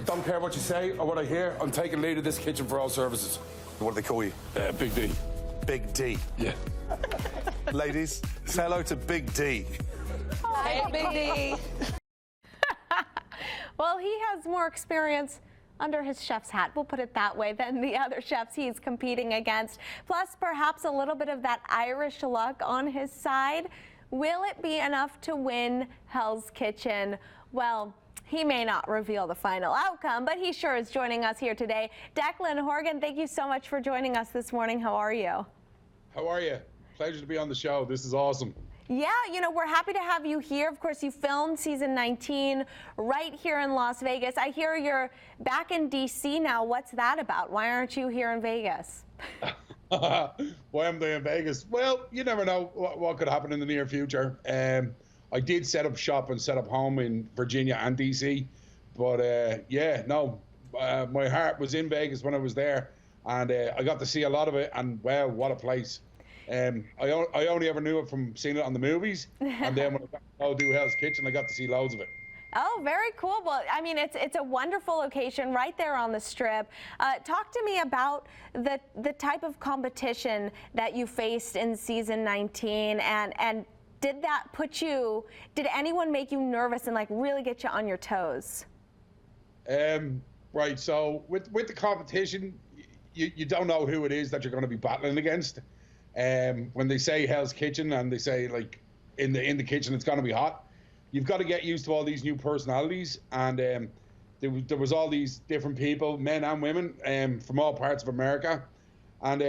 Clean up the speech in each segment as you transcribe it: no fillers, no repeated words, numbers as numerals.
I don't care what you say or what I hear. I'm taking lead of this kitchen for all services. What do they call you? Big D. Big D. Yeah. Ladies, say hello to Big D. Hey, Big D. Well, he has more experience under his chef's hat, we'll put it that way, than the other chefs he's competing against. Plus, perhaps a little bit of that Irish luck on his side. Will it be enough to win Hell's Kitchen? Well, he may not reveal the final outcome, but he sure is joining us here today. Declan Horgan, thank you so much for joining us this morning. How are you? How are you? Pleasure to be on the show. This is awesome. Yeah, you know, we're happy to have you here. Of course, you filmed season 19 right here in Las Vegas. I hear you're back in D.C. now. What's that about? Why aren't you here in Vegas? Why am I in Vegas? Well, you never know what could happen in the near future. I did set up shop and set up home in Virginia and D.C. But yeah, no, my heart was in Vegas when I was there. And I got to see a lot of it. And wow, what a place. I only ever knew it from seeing it on the movies, and then when I got to do Hell's Kitchen, I got to see loads of it. Oh, very cool. Well, I mean, it's a wonderful location right there on the Strip. Talk to me about the type of competition that you faced in season 19, and did anyone make you nervous and like really get you on your toes? Right. So with the competition, you don't know who it is that you're going to be battling against. When they say Hell's Kitchen and they say like in the kitchen it's going to be hot, you've got to get used to all these new personalities. And there was all these different people, men and women, from all parts of America, and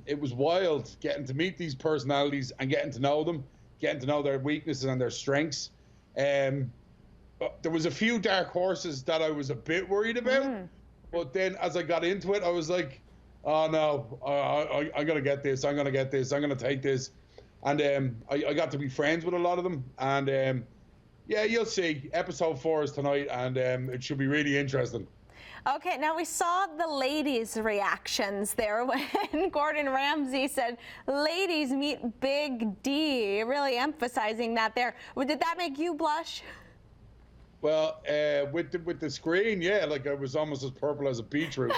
it was wild getting to meet these personalities and getting to know them, getting to know their weaknesses and their strengths. There was a few dark horses that I was a bit worried about, but then as I got into it, I was like, oh no, I'm gonna get this. I'm gonna get this. I'm gonna take this, and I got to be friends with a lot of them. And yeah, you'll see. Episode 4 is tonight, and it should be really interesting. Okay, now we saw the ladies' reactions there when Gordon-Ramsay said, "Ladies meet Big D," really emphasizing that there. Did that make you blush? Well, with the screen, yeah, like I was almost as purple as a beetroot.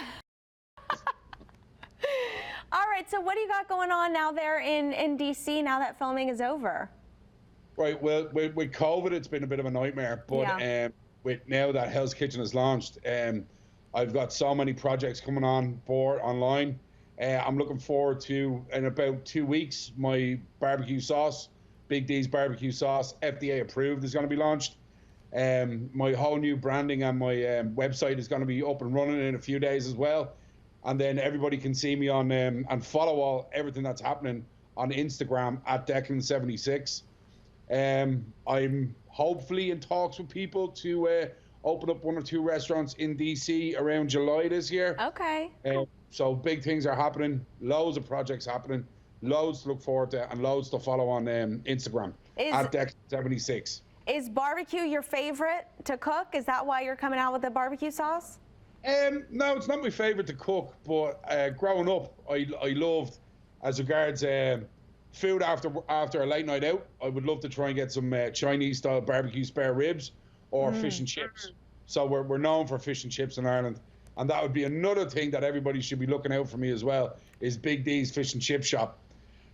All right, so what do you got going on now there in D.C. now that filming is over? Right, well, with COVID, it's been a bit of a nightmare. But yeah. with now that Hell's Kitchen is launched, I've got so many projects coming on board online. I'm looking forward to, in about 2 weeks, my barbecue sauce, Big D's barbecue sauce, FDA approved, is going to be launched. My whole new branding and my website is going to be up and running in a few days as well. And then everybody can see me on and follow everything that's happening on Instagram at Declan76. I'm hopefully in talks with people to open up 1 or 2 restaurants in DC around July this year. Okay. So big things are happening, loads of projects happening, loads to look forward to, and loads to follow on Instagram at Declan76. Is barbecue your favorite to cook? Is that why you're coming out with the barbecue sauce? No, it's not my favorite to cook, but growing up, I loved, as regards food after a late night out, I would love to try and get some Chinese-style barbecue spare ribs or fish and chips. So we're known for fish and chips in Ireland, and that would be another thing that everybody should be looking out for me as well, is Big D's Fish and Chip Shop.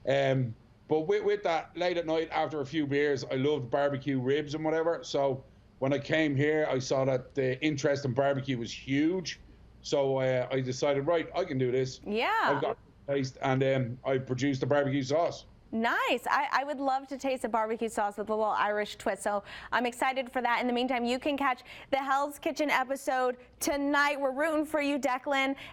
But with that, late at night, after a few beers, I loved barbecue ribs and whatever, so when I came here, I saw that the interest in barbecue was huge. So I decided, right, I can do this. Yeah. I've got a taste, and I produced a barbecue sauce. Nice. I would love to taste a barbecue sauce with a little Irish twist. So I'm excited for that. In the meantime, you can catch the Hell's Kitchen episode tonight. We're rooting for you, Declan.